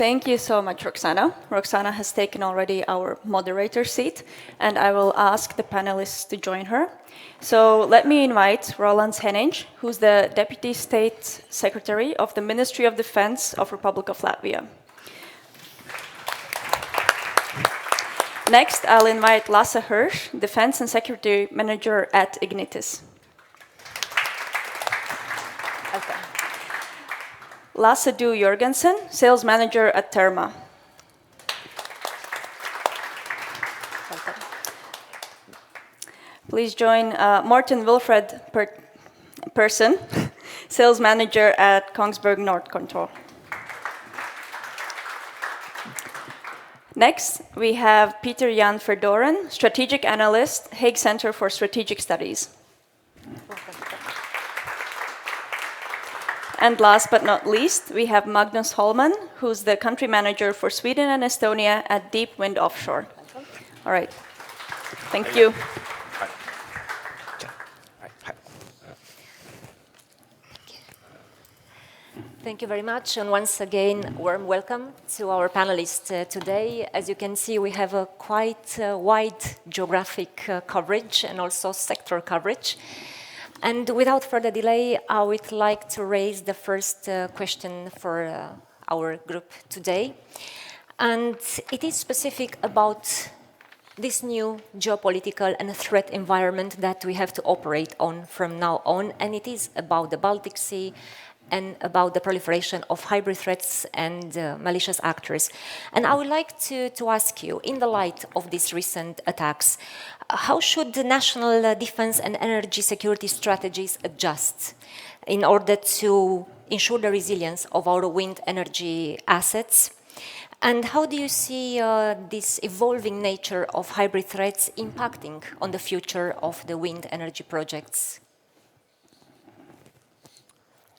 Thank you so much, Roxana. Roxana has taken already our moderator seat, and I will ask the panelists to join her. So let me invite Rolands Heniņš, who's the Deputy State Secretary of the Ministry of Defense of Republic of Latvia. Next, I'll invite Lasse Hirsch, Defense and Security Manager at Ignitis. Okay. Lasse Jorgensen, Sales Manager at Terma. Please join Morten Wilfred Persen, Sales Manager at Kongsberg Norcontrol. Next, we have Pieter Verdoren, Strategic Analyst, Hague Center for Strategic Studies. And last but not least, we have Magnus Hallman, who's the Country Manager for Sweden and Estonia at Deep Wind Offshore. All right. Thank you. Thank you very much, and once again, warm welcome to our panelists today. As you can see, we have a quite wide geographic coverage and also sector coverage. And without further delay, I would like to raise the first question for our group today. And it is specific about this new geopolitical and threat environment that we have to operate on from now on, and it is about the Baltic Sea and about the proliferation of hybrid threats and malicious actors. And I would like to ask you, in the light of these recent attacks, how should the national defense and energy security strategies adjust in order to ensure the resilience of our wind energy assets? And how do you see this evolving nature of hybrid threats impacting on the future of the wind energy projects?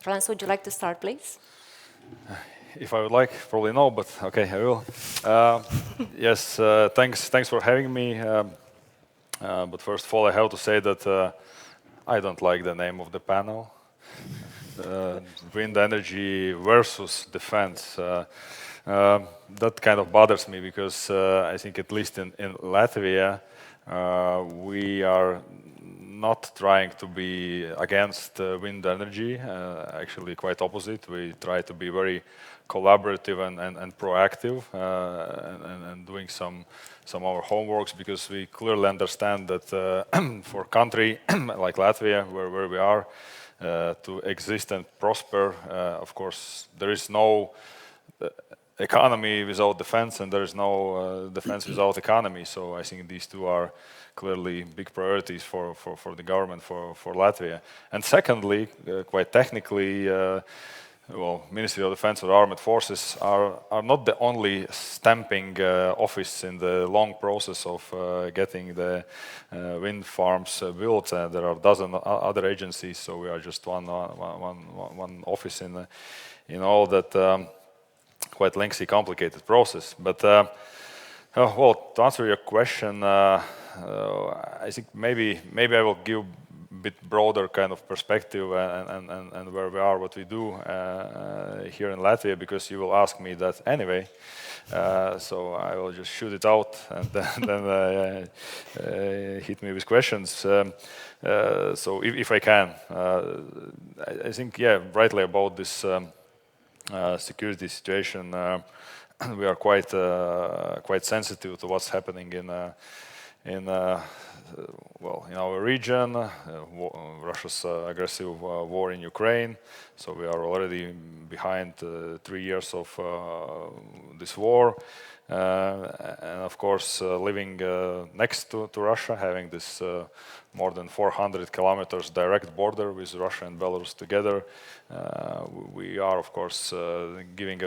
Rolands, would you like to start, please? If I would like, probably no, but okay, I will. Yes, thanks for having me. But first of all, I have to say that I don't like the name of the panel. Wind energy versus defense. That kind of bothers me because I think at least in Latvia, we are not trying to be against wind energy, actually quite opposite. We try to be very collaborative and proactive and doing some of our homeworks, because we clearly understand that for a country like Latvia, where we are, to exist and prosper, of course, there is no economy without defense, and there is no defense without economy. So I think these two are clearly big priorities for the government, for Latvia. And secondly, quite technically, well, Ministry of Defense or Armed Forces are not the only stamping office in the long process of getting the wind farms built. There are a dozen other agencies, so we are just one office in all that quite lengthy, complicated process. But well, to answer your question, I think maybe I will give a bit broader kind of perspective and where we are, what we do here in Latvia, because you will ask me that anyway. So I will just shoot it out and then hit me with questions. So if I can, I think, yeah, rightly about this security situation, we are quite sensitive to what's happening in our region, Russia's aggressive war in Ukraine. So we are already behind 3 years of this war. And of course, living next to Russia, having this more than 400 kilometers direct border with Russia and Belarus together, we are, of course, giving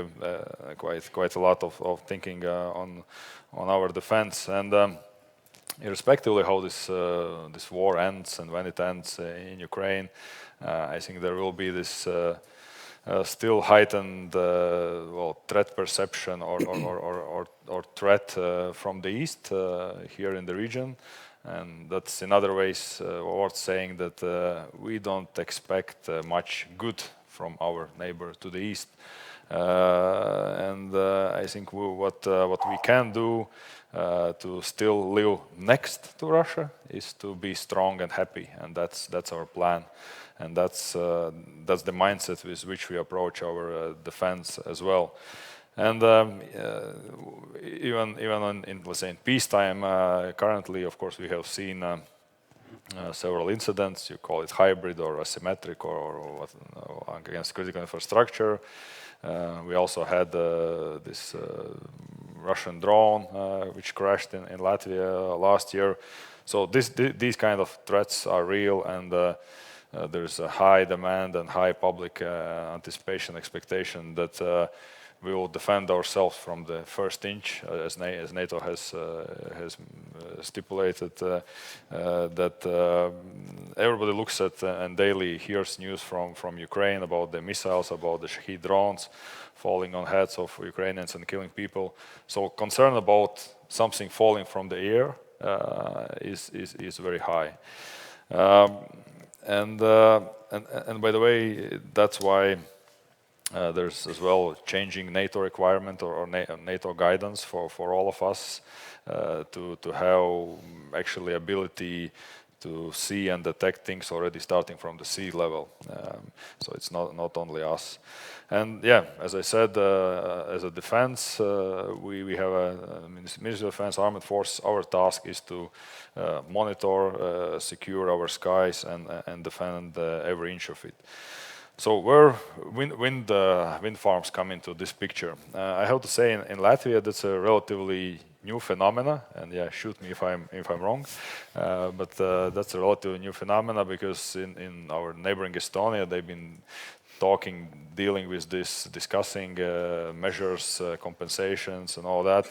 quite a lot of thinking on our defense. And irrespectively how this war ends and when it ends in Ukraine, I think there will be this still heightened threat perception or threat from the east here in the region. And that's in other ways worth saying that we don't expect much good from our neighbor to the east. And I think what we can do to still live next to Russia is to be strong and happy, and that's our plan, and that's the mindset with which we approach our defense as well. And even in let's say in peacetime, currently, of course, we have seen several incidents. You call it hybrid or asymmetric or against critical infrastructure. We also had this Russian drone which crashed in Latvia last year. So these kind of threats are real, and there's a high demand and high public anticipation, expectation that we will defend ourselves from the first inch, as NATO has stipulated. That everybody looks at and daily hears news from Ukraine about the missiles, about the Shahed drones falling on heads of Ukrainians and killing people. So concern about something falling from the air is very high. And by the way, that's why there's as well changing NATO requirement or NATO guidance for all of us to have actually ability to see and detect things already starting from the sea level. So it's not only us. And yeah, as I said, as a defense, we have a Ministry of Defense, Armed Force. Our task is to monitor, secure our skies and defend every inch of it. So where wind farms come into this picture? I have to say in Latvia that's a relatively new phenomena, and yeah, shoot me if I'm wrong, but that's a relatively new phenomena because in our neighboring Estonia they've been dealing with this, discussing measures, compensations, and all that,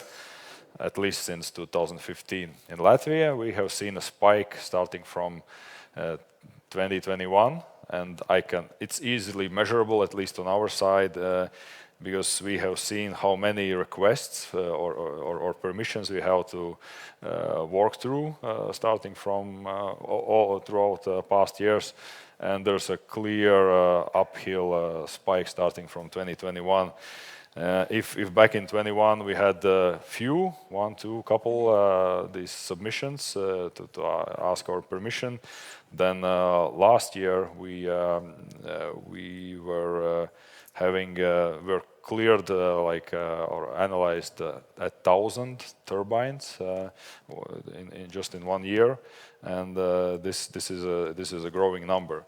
at least since 2015. In Latvia, we have seen a spike starting from 2021. And it's easily measurable, at least on our side, because we have seen how many requests or permissions we have to work through, starting from all throughout past years. And there's a clear uphill spike starting from 2021. If back in 21 we had couple these submissions to ask our permission, then last year we were were cleared or analyzed 1,000 turbines in 1 year, and this is a growing number.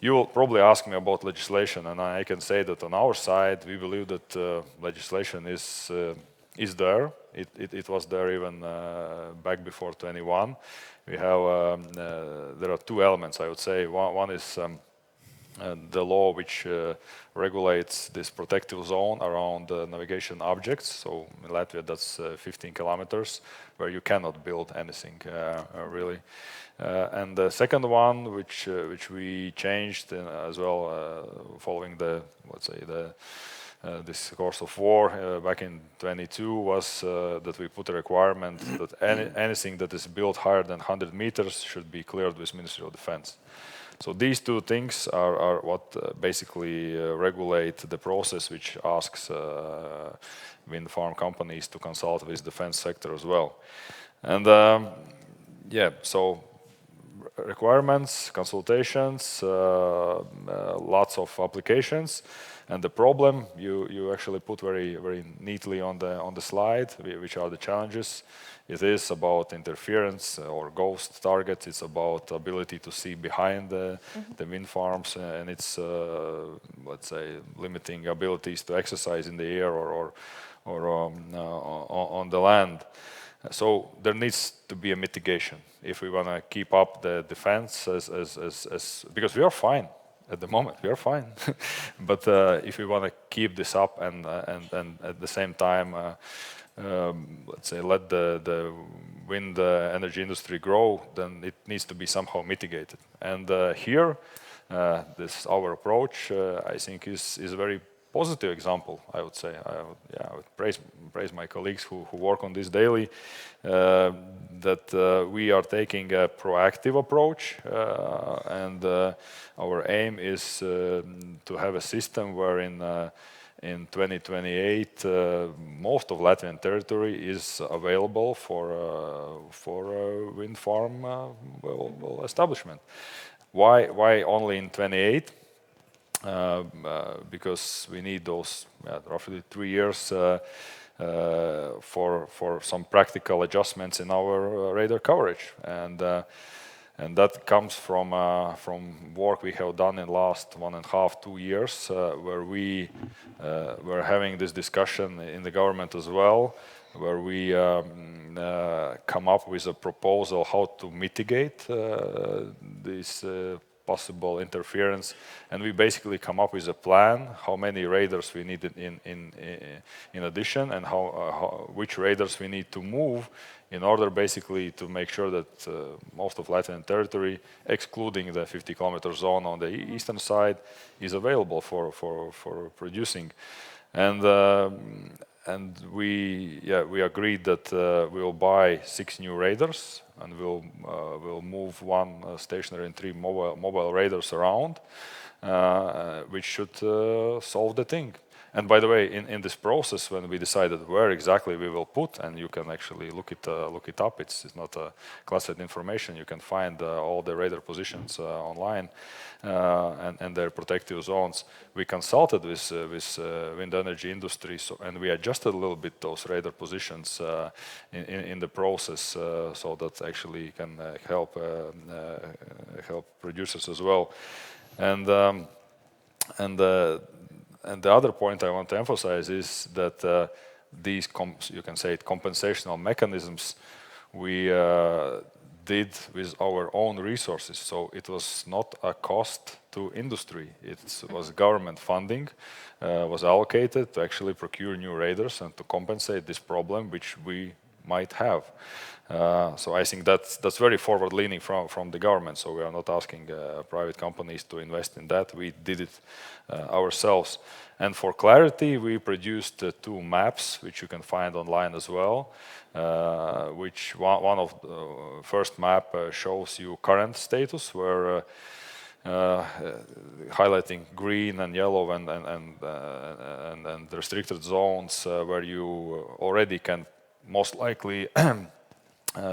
You will probably ask me about legislation, and I can say that on our side we believe that legislation is there. It was there even back before 21. We have there are two elements, I would say. One is the law which regulates this protective zone around navigation objects. So in Latvia that's 15 kilometers where you cannot build anything really. And the second one, which we changed as well following the, let's say, this course of war back in 22, was that we put a requirement that anything that is built higher than 100 meters should be cleared with Ministry of Defense. So these two things are what basically regulate the process, which asks wind farm companies to consult with defense sector as well. And yeah, so requirements, consultations, lots of applications, and the problem you actually put very neatly on the slide, which are the challenges. It is about interference or ghost targets. It's about ability to see behind the wind farms, and it's let's say limiting abilities to exercise in the air or on the land. So there needs to be a mitigation if we want to keep up the defense as because we are fine at the moment, we are fine. But if we want to keep this up and at the same time, let's say, let the wind energy industry grow, then it needs to be somehow mitigated. And here, this our approach, I think, is a very positive example. I would say, I would praise my colleagues who work on this daily. That we are taking a proactive approach, and our aim is to have a system wherein in 2028, most of Latvian territory is available for wind farm establishment. Why only in 28? Because we need those roughly 3 years for some practical adjustments in our radar coverage, and that comes from work we have done in the last 1.5 to 2 years, where we were having this discussion in the government as well, where we come up with a proposal how to mitigate this possible interference, and we basically come up with a plan how many radars we need in addition, and which radars we need to move in order basically to make sure that most of Latvian territory, excluding the 50-kilometer zone on the eastern side, is available for producing. And we agreed that we'll buy 6 new radars, and we'll move 1 stationary and 3 mobile radars around, which should solve the thing. And by the way, in this process, when we decided where exactly we will put, and you can actually look it up, it's not classified information. You can find all the radar positions online and their protective zones. We consulted with wind energy industry, and we adjusted a little bit those radar positions in the process, so that actually can help producers as well. And the other point I want to emphasize is that these, you can say, compensational mechanisms we did with our own resources. So it was not a cost to industry. It was government funding was allocated to actually procure new radars and to compensate this problem which we might have. So I think that's very forward-leaning from the government. So we are not asking private companies to invest in that. We did it ourselves. And for clarity, we produced 2 maps, which you can find online as well. Which one of the first map shows you current status, where highlighting green and yellow and restricted zones where you already can most likely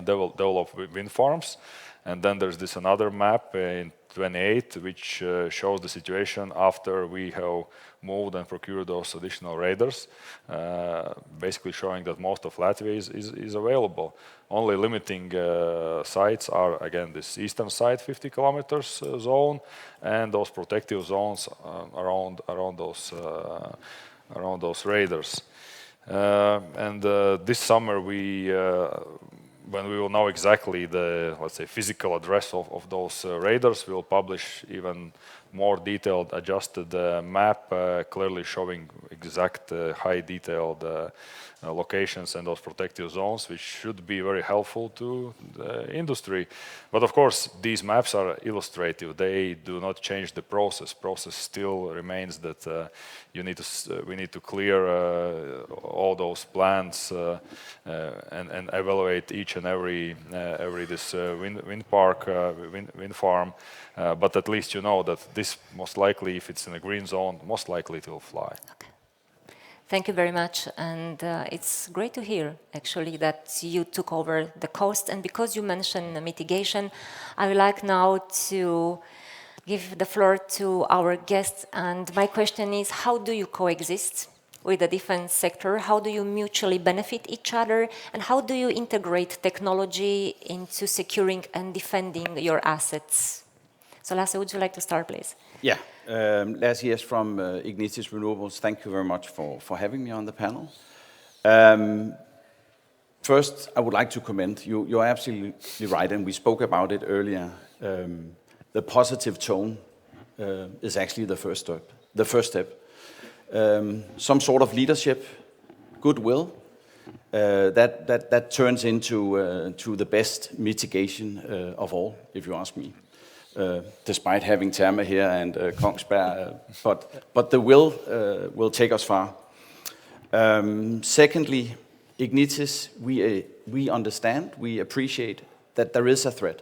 develop wind farms. And then there's this another map in 28, which shows the situation after we have moved and procured those additional radars, basically showing that most of Latvia is available. Only limiting sites are, again, this eastern side 50 kilometers zone and those protective zones around those radars. And this summer when we will know exactly the, let's say, physical address of those radars, we'll publish even more detailed, adjusted map, clearly showing exact, high detailed locations and those protective zones, which should be very helpful to the industry. But of course, these maps are illustrative. They do not change the process. Process still remains that we need to clear all those plans and evaluate each and every this wind park, wind farm. But at least you know that this most likely, if it's in a green zone, most likely it will fly. Okay. Thank you very much, and it's great to hear actually that you took over the coast. And because you mentioned mitigation, I would like now to give the floor to our guests. And my question is, how do you coexist with the defense sector? How do you mutually benefit each other? And how do you integrate technology into securing and defending your assets? So Lasse, would you like to start, please? Yeah. Lasse is from Ignitis Renewables. Thank you very much for having me on the panel. First, I would like to comment. You're absolutely right, and we spoke about it earlier. The positive tone is actually the first step. Some sort of leadership, goodwill, that turns into the best mitigation of all, if you ask me. Despite having Terma here and Kongsberg, but the will take us far. Secondly, Ignitis, we understand, we appreciate that there is a threat,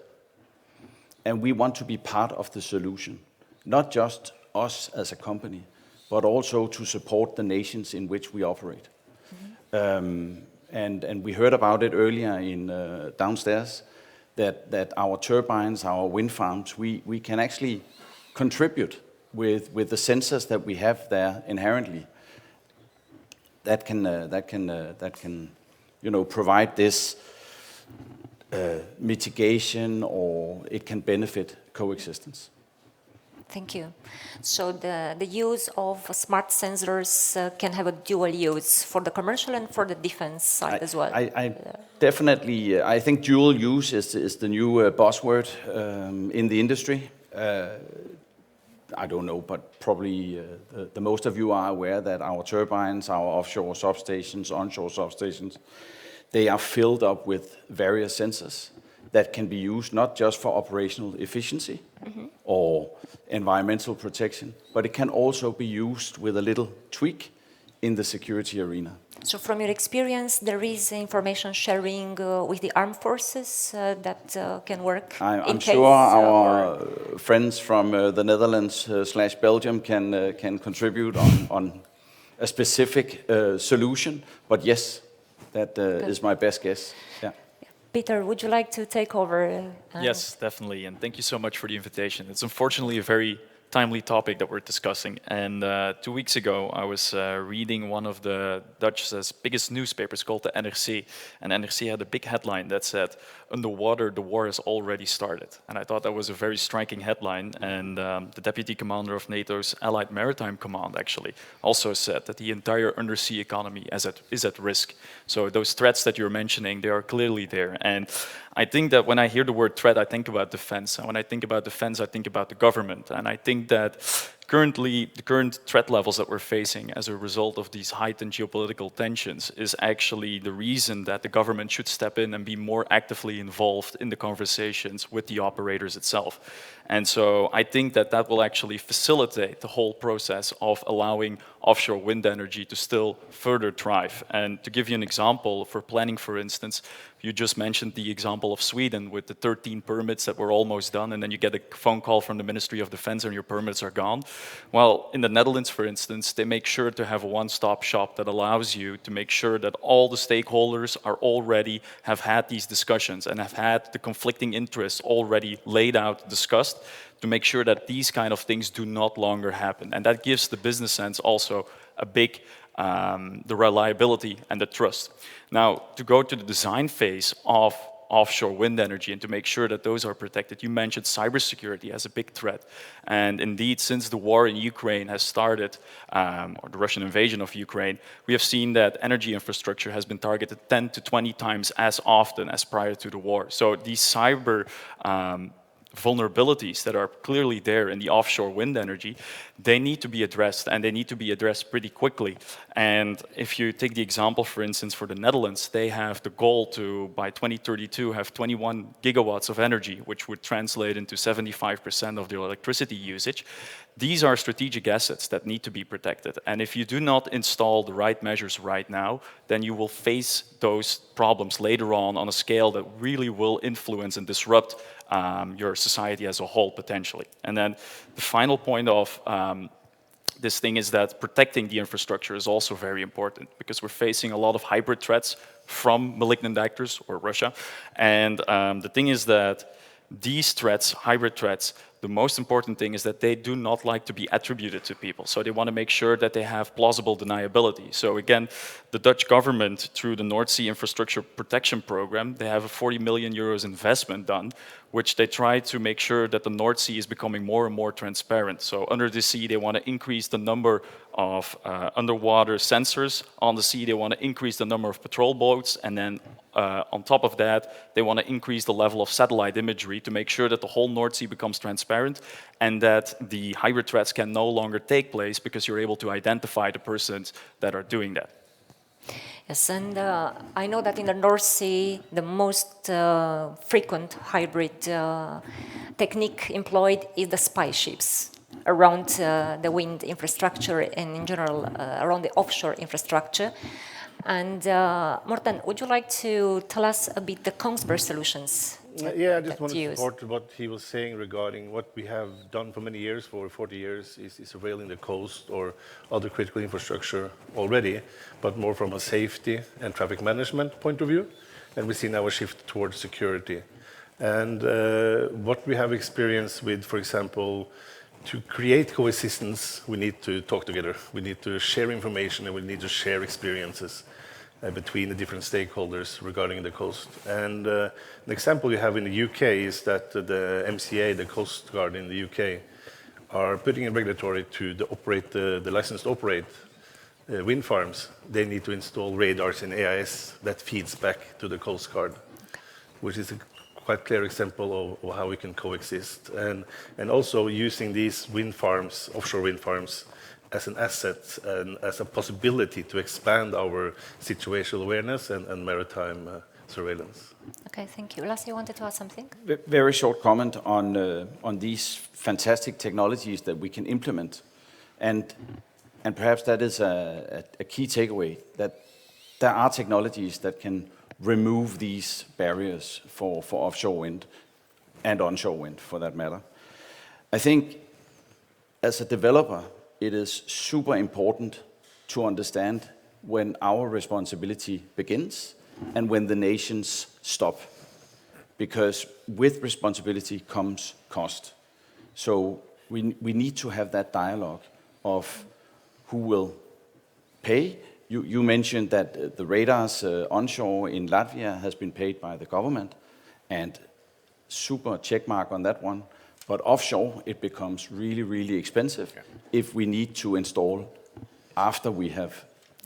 and we want to be part of the solution. Not just us as a company, but also to support the nations in which we operate. And we heard about it earlier in downstairs, that our turbines, our wind farms, we can actually contribute with the sensors that we have there inherently. That can provide this mitigation, or it can benefit coexistence. Thank you. So the use of smart sensors can have a dual use for the commercial and for the defense side as well. I definitely, I think dual use is the new buzzword in the industry. I don't know, but probably the most of you are aware that our turbines, our offshore substations, onshore substations, they are filled up with various sensors that can be used not just for operational efficiency or environmental protection, but it can also be used with a little tweak in the security arena. So from your experience, there is information sharing with the armed forces that can work? I'm sure our friends from the Netherlands / Belgium can contribute on a specific solution, but yes, that is my best guess. Yeah. Pieter, would you like to take over? Yes, definitely, and thank you so much for the invitation. It's unfortunately a very timely topic that we're discussing. And 2 weeks ago, I was reading one of the Dutch's biggest newspapers called the NRC. And NRC had a big headline that said, "Underwater, the war has already started." And I thought that was a very striking headline. And the deputy commander of NATO's Allied Maritime Command actually also said that the entire undersea economy is at risk. So those threats that you're mentioning, they are clearly there. And I think that when I hear the word threat, I think about defense. And when I think about defense, I think about the government. And I think that currently, the current threat levels that we're facing as a result of these heightened geopolitical tensions is actually the reason that the government should step in and be more actively involved in the conversations with the operators itself. And so I think that that will actually facilitate the whole process of allowing offshore wind energy to still further thrive. And to give you an example, for planning, for instance, you just mentioned the example of Sweden with the 13 permits that were almost done, and then you get a phone call from the Ministry of Defense and your permits are gone. Well, in the Netherlands, for instance, they make sure to have a one-stop shop that allows you to make sure that all the stakeholders are already have had these discussions and have had the conflicting interests already laid out, discussed, to make sure that these kind of things do not longer happen. And that gives the business sense also a big the reliability and the trust. Now, to go to the design phase of offshore wind energy and to make sure that those are protected, you mentioned cybersecurity as a big threat. And indeed, since the war in Ukraine has started, or the Russian invasion of Ukraine, we have seen that energy infrastructure has been targeted 10 to 20 times as often as prior to the war. So these cyber vulnerabilities that are clearly there in the offshore wind energy, they need to be addressed, and they need to be addressed pretty quickly. And if you take the example, for instance, for the Netherlands, they have the goal to, by 2032, have 21 gigawatts of energy, which would translate into 75% of their electricity usage. These are strategic assets that need to be protected. And if you do not install the right measures right now, then you will face those problems later on a scale that really will influence and disrupt your society as a whole, potentially. And then the final point of this thing is that protecting the infrastructure is also very important, because we're facing a lot of hybrid threats from malignant actors or Russia. And the thing is that these threats, hybrid threats, the most important thing is that they do not like to be attributed to people. So they want to make sure that they have plausible deniability. So again, the Dutch government, through the North Sea Infrastructure Protection Program, they have a 40 million euros investment done, which they try to make sure that the North Sea is becoming more and more transparent. So under the sea, they want to increase the number of underwater sensors on the sea. They want to increase the number of patrol boats. And then on top of that, they want to increase the level of satellite imagery to make sure that the whole North Sea becomes transparent and that the hybrid threats can no longer take place because you're able to identify the persons that are doing that. Yes, and I know that in the North Sea, the most frequent hybrid technique employed is the spy ships around the wind infrastructure and in general around the offshore infrastructure. And Morten, would you like to tell us a bit the Kongsberg solutions Yeah, I just that want to you use? support what he was saying regarding what we have done for many years, for 40 years, is surveilling the coast or other critical infrastructure already, but more from a safety and traffic management point of view. And we see now a shift towards security. And what we have experienced with, for example, to create coexistence, we need to talk together. We need to share information and we need to share experiences between the different stakeholders regarding the coast. And an example we have in the UK is that the MCA, the Coast Guard in the UK, are putting in regulatory to operate the licensed operate wind farms. They need to install radars in AIS that feeds back to the Coast Guard, which is a quite clear example of how we can coexist. And also using these wind farms, offshore wind farms, as an asset and as a possibility to expand our situational awareness and maritime surveillance. Okay, thank you. Lasse, you wanted to add something? Very short comment on these fantastic technologies that we can implement. And perhaps that is a key takeaway, that there are technologies that can remove these barriers for offshore wind and onshore wind, for that matter. I think as a developer, it is super important to understand when our responsibility begins and when the nations stop. Because with responsibility comes cost. So we need to have that dialogue of who will pay. You mentioned that the radars onshore in Latvia has been paid by the government, and super check mark on that one. But offshore, it becomes really, really expensive if we need to install after we have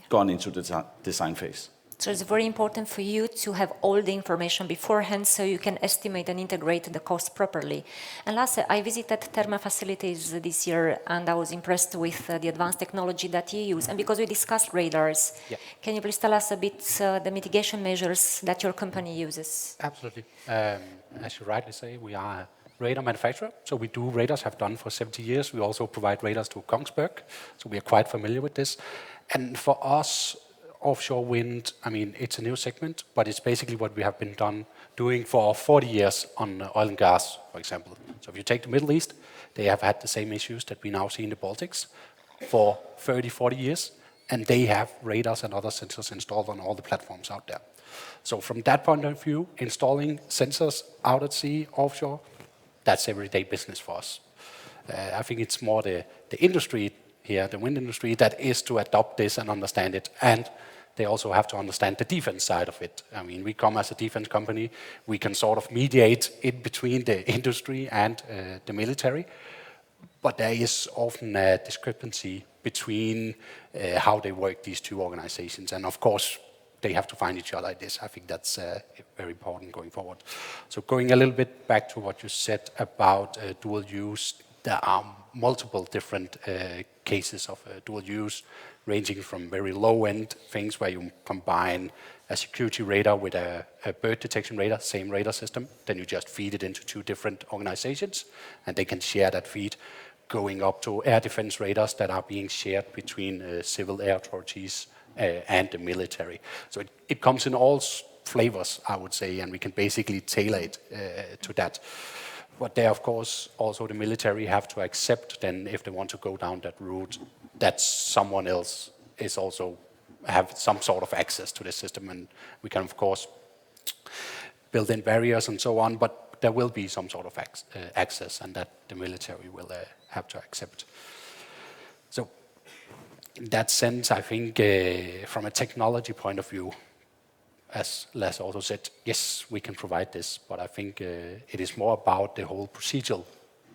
gone into the design phase. So it's very important for you to have all the information beforehand so you can estimate and integrate the cost properly. And Lasse, I visited Terma facilities this year and I was impressed with the advanced technology that you use. And because we discussed radars, can you please tell us a bit the mitigation measures that your company uses? Absolutely. As you rightly say, we are a radar manufacturer. So we do radars, have done for 70 years. We also provide radars to Kongsberg. So we are quite familiar with this. And for us, offshore wind, I mean, it's a new segment, but it's basically what we have been doing for 40 years on oil and gas, for example. So if you take the Middle East, they have had the same issues that we now see in the Baltics for 30, 40 years, and they have radars and other sensors installed on all the platforms out there. So from that point of view, installing sensors out at sea, offshore, that's everyday business for us. I think it's more the industry here, the wind industry, that is to adopt this and understand it. And they also have to understand the defense side of it. I mean, we come as a defense company, we can sort of mediate in between the industry and the military, but there is often a discrepancy between how they work, these two organizations. And of course, they have to find each other in this. I think that's very important going forward. So going a little bit back to what you said about dual use, there are multiple different cases of dual use, ranging from very low-end things where you combine a security radar with a bird detection radar, same radar system, then you just feed it into two different organizations, and they can share that feed, going up to air defense radars that are being shared between civil air authorities and the military. So it comes in all flavors, I would say, and we can basically tailor it to that. But they, of course, also the military have to accept then if they want to go down that route, that someone else is also have some sort of access to the system. And we can, of course, build in barriers and so on, but there will be some sort of access, and that the military will have to accept. So in that sense, I think from a technology point of view, as Lasse also said, yes, we can provide this, but I think it is more about the whole procedural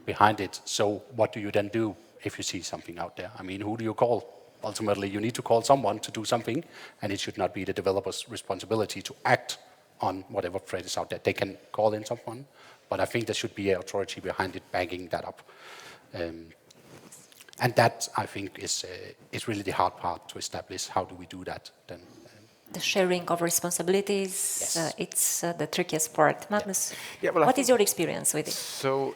behind it. So what do you then do if you see something out there? I mean, who do you call? Ultimately, you need to call someone to do something, and it should not be the developer's responsibility to act on whatever threat is out there. They can call in someone, but I think there should be an authority behind it backing that up. And that, I think, is really the hard part to establish. How do we do that then? The sharing of responsibilities, it's the trickiest part. Magnus, Yeah, well, what is your experience with it? So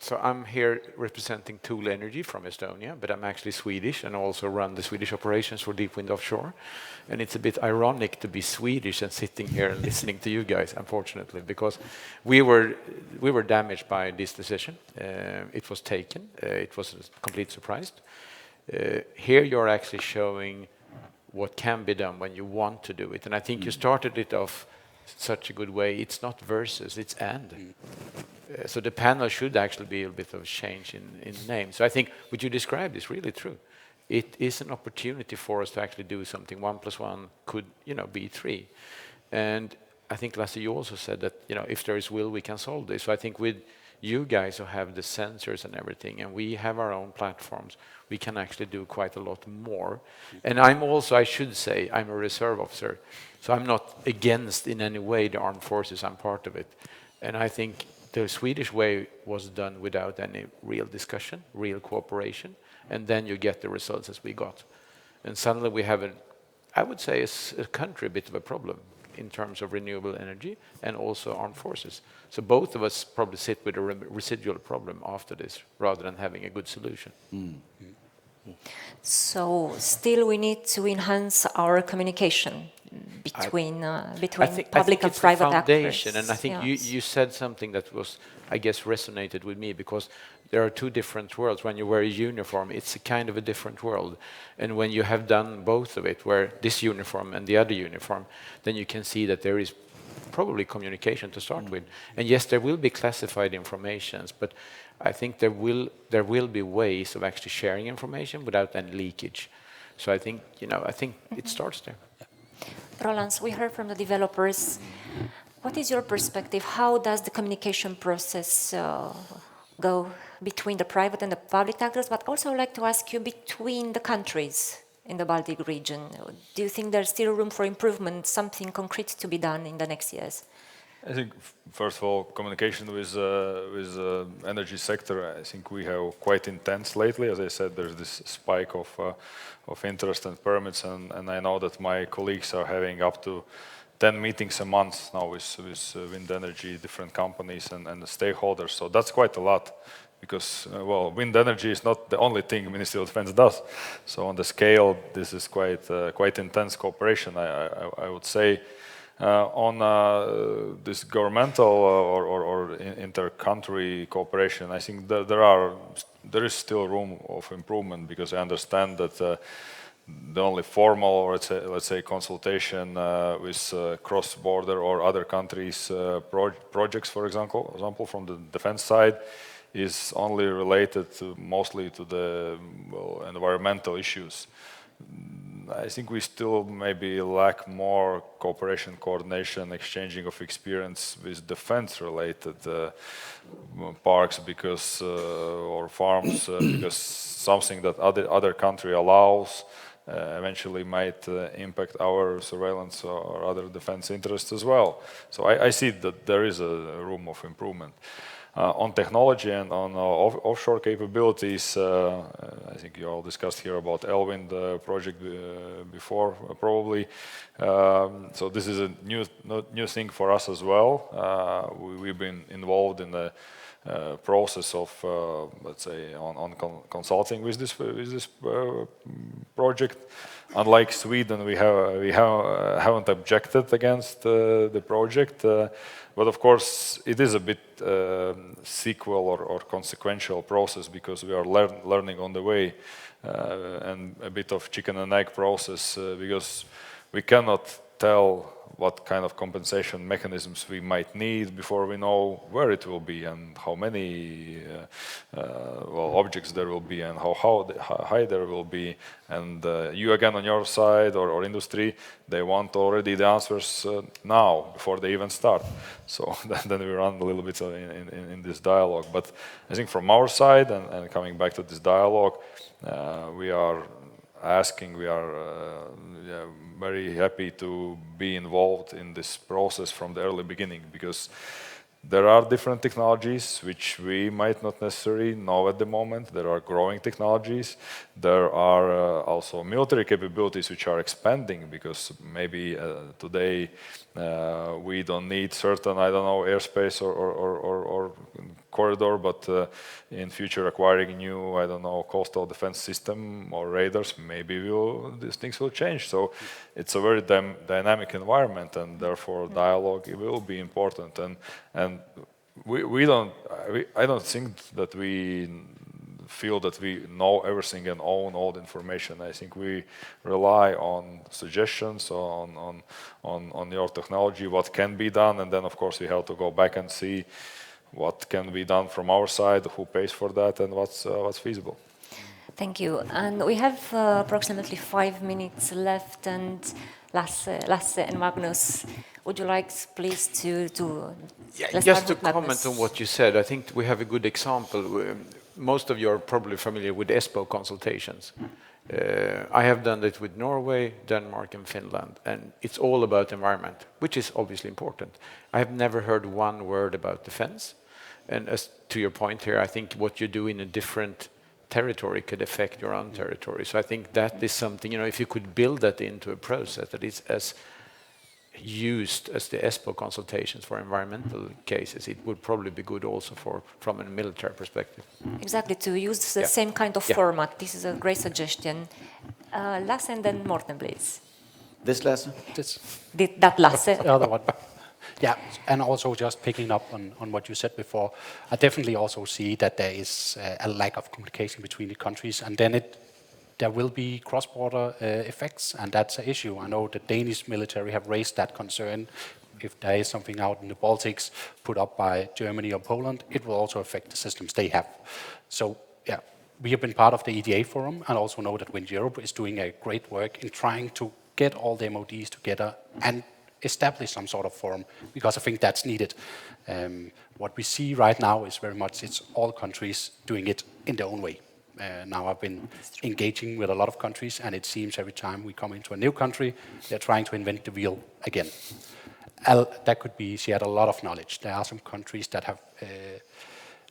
So I'm here representing Tool Energy from Estonia, but I'm actually Swedish and also run the Swedish operations for Deep Wind Offshore. And it's a bit ironic to be Swedish and sitting here and listening to you guys, unfortunately, because we were damaged by this decision. It was taken. It was a complete surprise. Here you're actually showing what can be done when you want to do it. And I think you started it off such a good way. It's not versus, it's and. So the panel should actually be a bit of a change in name. So I think what you described is really true. It is an opportunity for us to actually do something. 1 + 1 could, be 3. And I think, Lasse, you also said that, if there is will, we can solve this. So I think with you guys who have the sensors and everything, and we have our own platforms, we can actually do quite a lot more. And I'm also, I should say, I'm a reserve officer. So I'm not against in any way the armed forces. I'm part of it. And I think the Swedish way was done without any real discussion, real cooperation, and then you get the results as we got. And suddenly we have I would say, a country a bit of a problem in terms of renewable energy and also armed forces. So both of us probably sit with a residual problem after this, rather than having a good solution. So still we need to enhance our communication between public and private foundation, actors. And I think you said something that was, I guess, resonated with me, because there are two different worlds. When you wear a uniform, it's a kind of a different world. And when you have done both of it, where this uniform and the other uniform, then you can see that there is probably communication to start with. And yes, there will be classified informations, but I think there will be ways of actually sharing information without any leakage. So I think it starts there. Rolands, we heard from the developers. What is your perspective? How does the communication process go between the private and the public actors? But also I'd like to ask you, between the countries in the Baltic region, do you think there's still room for improvement, something concrete to be done in the next years? I think, first of all, communication with energy sector, I think we have quite intense lately. As I said, there's this spike of interest and permits, and I know that my colleagues are having up to 10 meetings a month now with wind energy, different companies and the stakeholders. So that's quite a lot, because, wind energy is not the only thing Ministry of Defense does. So on the scale, this is quite intense cooperation, I would say. On this governmental or inter-country cooperation, I think there is still room of improvement, because I understand that the only formal, or let's say consultation with cross-border or other countries' projects, for example, from the defense side, is only related mostly to the environmental issues. I think we still maybe lack more cooperation, coordination, exchanging of experience with defense-related parks, because or farms, because something that other country allows eventually might impact our surveillance or other defense interests as well. So I see that there is a room of improvement. On technology and on offshore capabilities, I think you all discussed here about Elwind project before, probably. So this is a new thing for us as well. We've been involved in the process of, let's say, on consulting with this project. Unlike Sweden, we haven't objected against the project. But of course, it is a bit sequel or consequential process, because we are learning on the way, and a bit of chicken and egg process, because we cannot tell what kind of compensation mechanisms we might need before we know where it will be and how many objects there will be and how high there will be. And you again on your side or industry, they want already the answers now before they even start. So then we run a little bit in this dialogue. But I think from our side, and coming back to this dialogue, we are very happy to be involved in this process from the early beginning, because There are different technologies which we might not necessarily know at the moment. There are growing technologies. There are also military capabilities which are expanding, because maybe today we don't need certain, I don't know, airspace or corridor, but in future acquiring new, I don't know, coastal defense system or radars, maybe these things will change. So it's a very dynamic environment, and therefore dialogue will be important. And I don't think that we feel that we know everything and own all the information. I think we rely on suggestions, on your technology, what can be done, and then of course we have to go back and see what can be done from our side, who pays for that, and what's feasible. Thank you. And we have approximately 5 minutes left, and Lasse and Magnus, would you like please to just to comment on what you said, I think we have a good example. Most of you are probably familiar with ESPO consultations. I have done it with Norway, Denmark, and Finland, and it's all about environment, which is obviously important. I have never heard one word about defense. And as to your point here, I think what you do in a different territory could affect your own territory. So I think that is something, if you could build that into a process that is as used as the ESPO consultations for environmental cases, it would probably be good also from a military perspective. Exactly, to use the same kind of format. This is a great suggestion. Lasse and then Morten, please. This Lasse? That Lasse. The other one. Yeah, and also just picking up on what you said before, I definitely also see that there is a lack of communication between the countries, and then there will be cross-border effects, and that's an issue. I know the Danish military have raised that concern. If there is something out in the Baltics put up by Germany or Poland, it will also affect the systems they have. So, yeah, we have been part of the EDA forum, and also know that Wind Europe is doing a great work in trying to get all the MODs together and establish some sort of forum, because I think that's needed. What we see right now is very much it's all countries doing it in their own way. Now I've been engaging with a lot of countries, and it seems every time we come into a new country, they're trying to invent the wheel again. That could be shared a lot of knowledge. There are some countries that have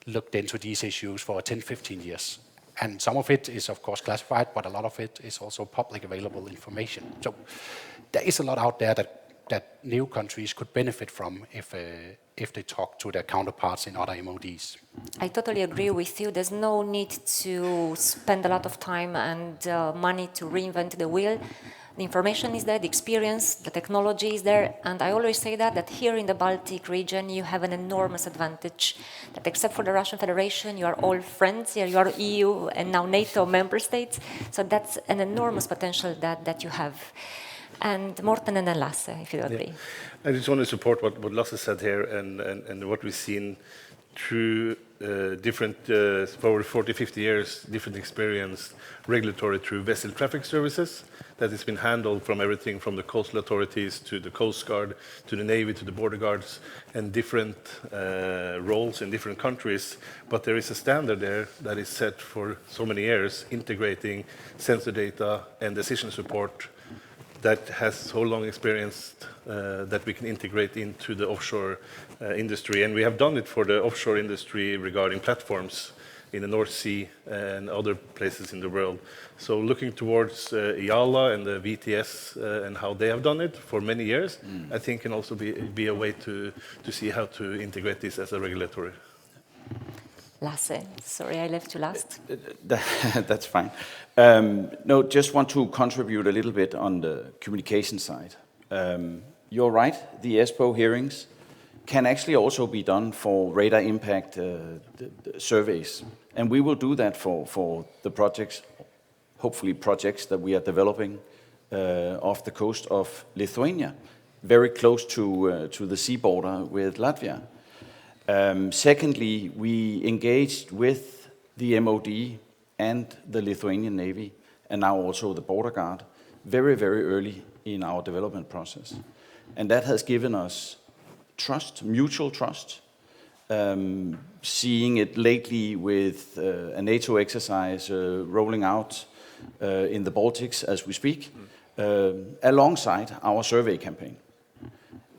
looked into these issues for 10, 15 years. And some of it is, of course, classified, but a lot of it is also public available information. So there is a lot out there that new countries could benefit from if they talk to their counterparts in other MODs. I totally agree with you. There's no need to spend a lot of time and money to reinvent the wheel. The information is there, the experience, the technology is there, and I always say that here in the Baltic region you have an enormous advantage, that except for the Russian Federation you are all friends, you are EU and now NATO member states, so that's an enormous potential that you have. And Morten and then Lasse, if you agree. I just want to support what Lasse said here and what we've seen through different, for over 40, 50 years, different experience regulatory through vessel traffic services that has been handled from everything from the coastal authorities to the Coast Guard, to the Navy, to the border guards, and different roles in different countries. But there is a standard there that is set for so many years, integrating sensor data and decision support that has so long experience that we can integrate into the offshore industry. And we have done it for the offshore industry regarding platforms in the North Sea and other places in the world. So looking towards IALA and the VTS and how they have done it for many years, I think can also be a way to see how to integrate this as a regulatory. Lasse, sorry I left you last. That's fine. No, just want to contribute a little bit on the communication side. You're right, the ESPO hearings can actually also be done for radar impact surveys. And we will do that for the projects, hopefully projects that we are developing off the coast of Lithuania, very close to the sea border with Latvia. Secondly, we engaged with the MOD and the Lithuanian Navy, and now also the border guard, very, very early in our development process. And that has given us trust, mutual trust. Seeing it lately with a NATO exercise rolling out in the Baltics as we speak, alongside our survey campaign.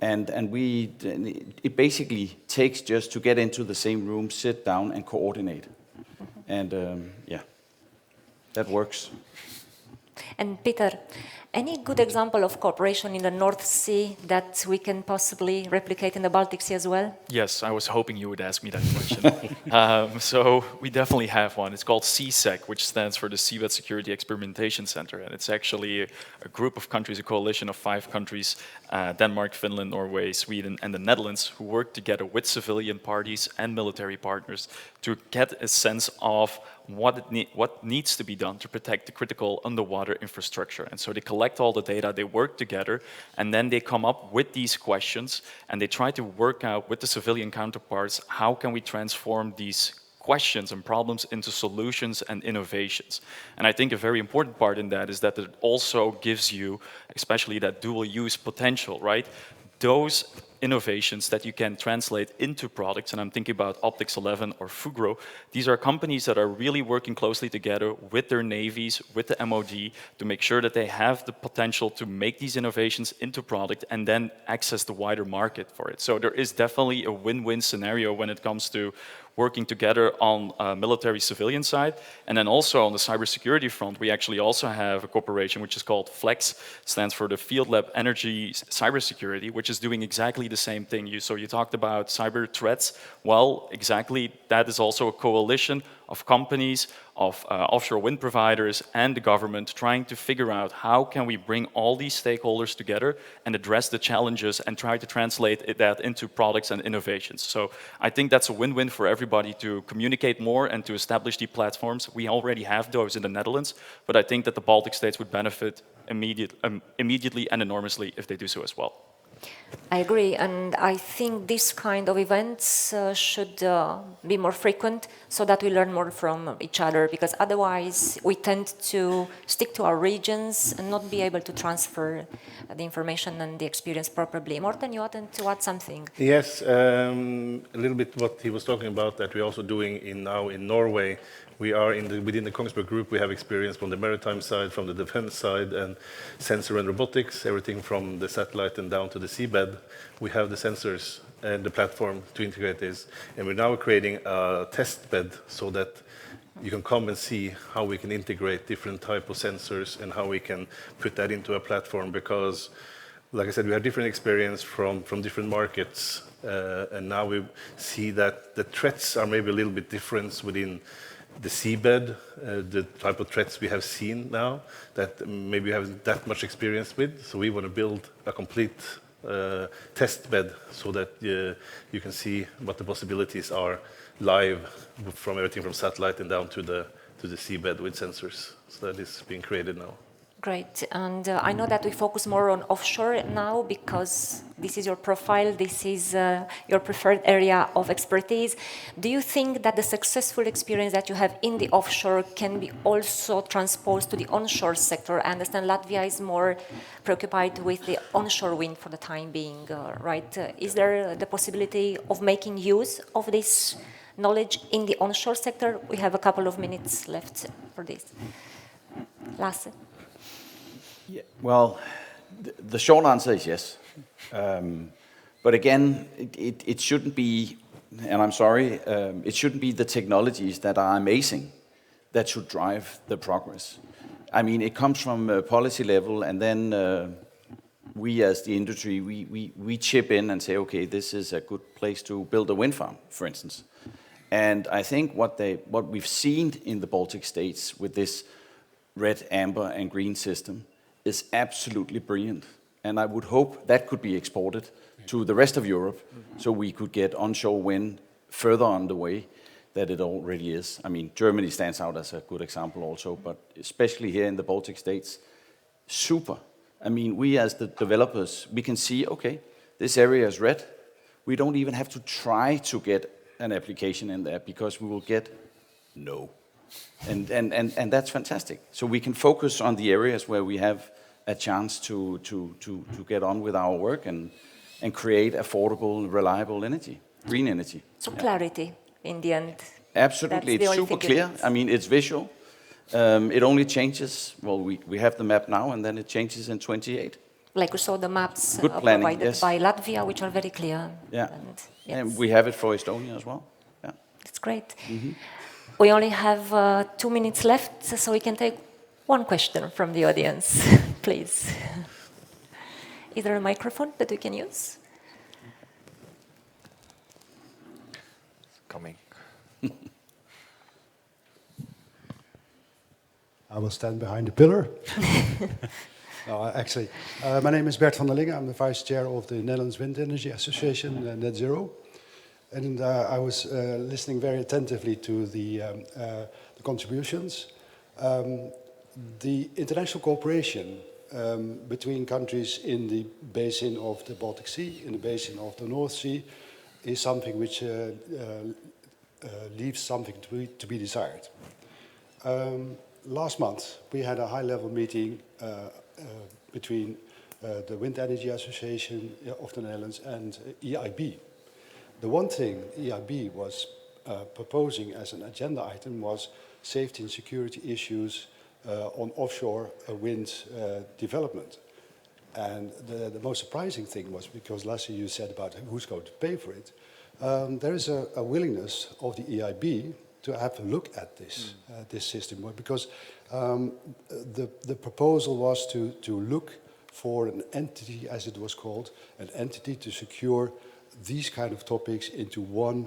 And it basically takes just to get into the same room, sit down and coordinate. And yeah, that works. And Pieter, any good example of cooperation in the North Sea that we can possibly replicate in the Baltic Sea as well? Yes, I was hoping you would ask me that question. So we definitely have one. It's called CEI-ISCTE, which stands for the Seabed Security Experimentation Center. And it's actually a group of countries, a coalition of 5 countries, Denmark, Finland, Norway, Sweden, and the Netherlands, who work together with civilian parties and military partners to get a sense of what needs to be done to protect the critical underwater infrastructure. And so they collect all the data, they work together, and then they come up with these questions, and they try to work out with the civilian counterparts, how can we transform these questions and problems into solutions and innovations. And I think a very important part in that is that it also gives you, especially that dual use potential, right? Those innovations that you can translate into products, and I'm thinking about Optics 11 or Fugro. These are companies that are really working closely together with their navies, with the MOD, to make sure that they have the potential to make these innovations into product and then access the wider market for it. So there is definitely a win-win scenario when it comes to working together on military civilian side. And then also on the cybersecurity front, we actually also have a corporation which is called FLEX, stands for the Field Lab Energy Cybersecurity, which is doing exactly the same thing. So you talked about cyber threats. Well, exactly, that is also a coalition of companies, of offshore wind providers and the government trying to figure out how can we bring all these stakeholders together and address the challenges and try to translate that into products and innovations. So I think that's a win-win for everybody to communicate more and to establish these platforms. We already have those in the Netherlands, but I think that the Baltic states would benefit immediately and enormously if they do so as well. I agree, and I think this kind of events should be more frequent so that we learn more from each other, because otherwise we tend to stick to our regions and not be able to transfer the information and the experience properly. Morten, you wanted to add something? Yes, a little bit what he was talking about that we're also doing now in Norway. We are within the Kongsberg group, we have experience from the maritime side, from the defense side, and sensor and robotics, everything from the satellite and down to the seabed. We have the sensors and the platform to integrate this. And we're now creating a test bed so that you can come and see how we can integrate different type of sensors and how we can put that into a platform. Because, like I said, we have different experience from different markets. And now we see that the threats are maybe a little bit different within the seabed, the type of threats we have seen now that maybe we haven't that much experience with. So we want to build a complete test bed so that you can see what the possibilities are live from everything from satellite and down to the seabed with sensors. So that is being created now. Great, and I know that we focus more on offshore now because this is your profile, this is your preferred area of expertise. Do you think that the successful experience that you have in the offshore can be also transposed to the onshore sector? I understand Latvia is more preoccupied with the onshore wind for the time being, right? Is there the possibility of making use of this knowledge in the onshore sector? We have a couple of minutes left for this. Lasse? Yeah, well, the short answer is yes. But again, it shouldn't be, and I'm sorry, it shouldn't be the technologies that are amazing that should drive the progress. I mean, it comes from policy level, and then we as the industry, we chip in and say, okay, this is a good place to build a wind farm, for instance. And I think what we've seen in the Baltic states with this red, amber, and green system is absolutely brilliant. And I would hope that could be exported to the rest of Europe so we could get onshore wind further on the way that it already is. I mean, Germany stands out as a good example also, but especially here in the Baltic states, super. I mean, we as the developers, we can see, okay, this area is red. We don't even have to try to get an application in there because we will get no. And that's fantastic. So we can focus on the areas where we have a chance to get on with our work and create affordable, reliable energy, green energy. So clarity in the end. Absolutely, it's super clear. I mean, it's visual. It only changes, well, we have the map now and then it changes in 28. like we saw the maps Good planning, provided yes. by Latvia, which are very clear. Yeah. And, And we have it for Estonia as well. Yeah. it's great. We only have 2 minutes left, so we can take one question from the audience, please. Is there a microphone that we can use? Coming. I will stand behind the pillar. No, actually, my name is Bert van der Lingen. I'm the vice chair of the Netherlands Wind Energy Association, Net Zero. And I was listening very attentively to the contributions. The international cooperation between countries in the basin of the Baltic Sea, in the basin of the North Sea, is something which leaves something to be desired. Last month, we had a high-level meeting between the Wind Energy Association of the Netherlands and EIB. The one thing EIB was proposing as an agenda item was safety and security issues on offshore wind development. And the most surprising thing was, because Lasse, you said about who's going to pay for it, there is a willingness of the EIB to have a look at this this system, because the proposal was to look for an entity, as it was called, an entity to secure these kind of topics into one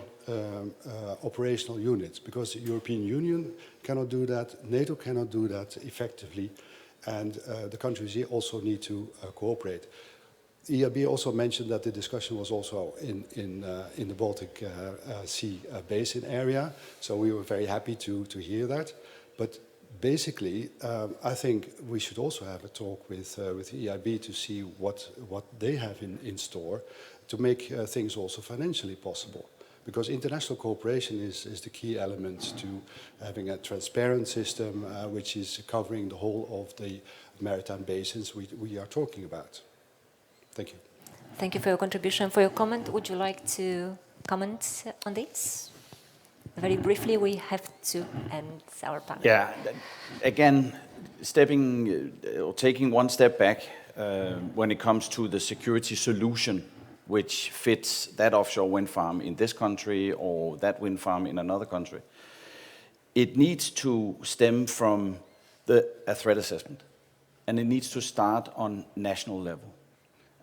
operational unit, because the European Union cannot do that, NATO cannot do that effectively, and the countries here also need to cooperate. EIB also mentioned that the discussion was also in the Baltic Sea basin area, so we were very happy to hear that. But basically, I think we should also have a talk with EIB to see what they have in store to make things also financially possible. Because international cooperation is the key element to having a transparent system which is covering the whole of the maritime basins we are talking about. Thank you. Thank you for your contribution, for your comment. Would you like to comment on this? Very briefly, we have to end our panel. Yeah, again, taking one step back when it comes to the security solution which fits that offshore wind farm in this country or that wind farm in another country, it needs to stem from a threat assessment, and it needs to start on national level.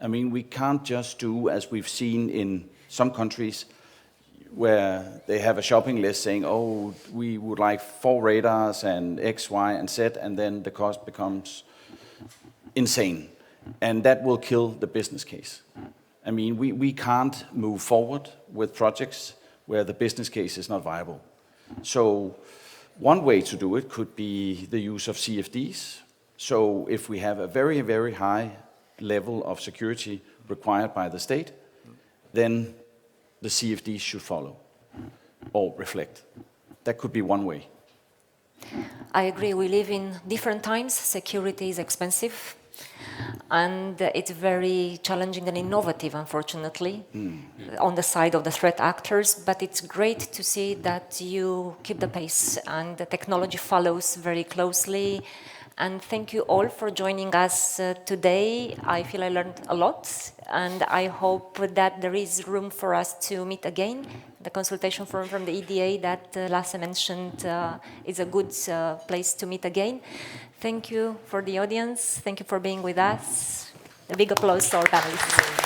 I mean, we can't just do, as we've seen in some countries, where they have a shopping list saying, oh, we would like 4 radars and X, Y, and Z, and then the cost becomes insane. And that will kill the business case. I mean, we can't move forward with projects where the business case is not viable. So one way to do it could be the use of CFDs. So if we have a very, very high level of security required by the state, then the CFDs should follow or reflect. That could be one way. I agree. We live in different times. Security is expensive. And it's very challenging and innovative, unfortunately, on the side of the threat actors. But it's great to see that you keep the pace and the technology follows very closely. And thank you all for joining us today. I feel I learned a lot, and I hope that there is room for us to meet again. The consultation forum from the EDA that Lasse mentioned is a good place to meet again. Thank you for the audience. Thank you for being with us. A big applause to our panelists.